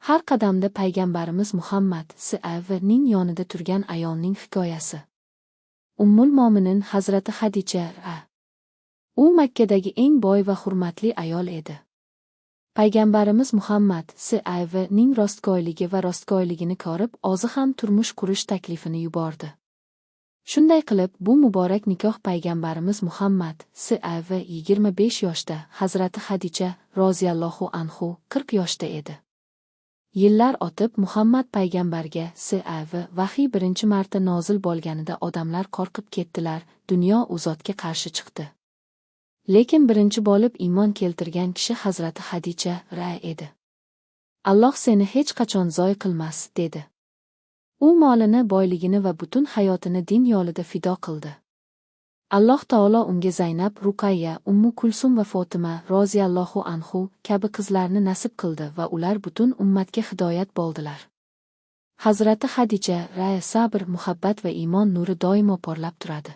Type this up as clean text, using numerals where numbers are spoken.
Har qadamda payg'ambarimiz Muhammad s.a.v.ning yonida turgan ayolning hikoyasi. Ummul Mo'minin Hazrati Xadicha a. U Makkadagi eng boy va hurmatli ayol edi. Payg'ambarimiz Muhammad s.a.v.ning rostgo'yligi va rostgo'yligini ko'rib, o'zi ham turmush qurish taklifini yubordi. Shunday qilib, bu muborak nikoh payg'ambarimiz Muhammad s.a.v. 25 yoshda, Hazrati Xadicha roziyallohu anhu 40 yoshda edi. Yillar o'tib Muhammad payg'ambarga s.a.v. vahiy birinchi marta nozil bo'lganida odamlar qo'rqib ketdilar, dunyo u zotga qarshi chiqdi. Lekin birinchi bo'lib iymon keltirgan kishi Hazrati Xadicha ra edi. Alloh seni hech qachon zoy qilmas, dedi. U molini, boyligini va butun hayotini din yo'lida fido qildi. Alloh taolo unga Zaynab, Ruqayya, Ummu Kulsum va Fotima roziyallohu anhu kabi qizlarni nasib qildi va ular butun ummatga hidoyat bo'ldilar. Hazrati Xadicha ra sabr, muhabbat va iymon nuri doimo porlab turadi.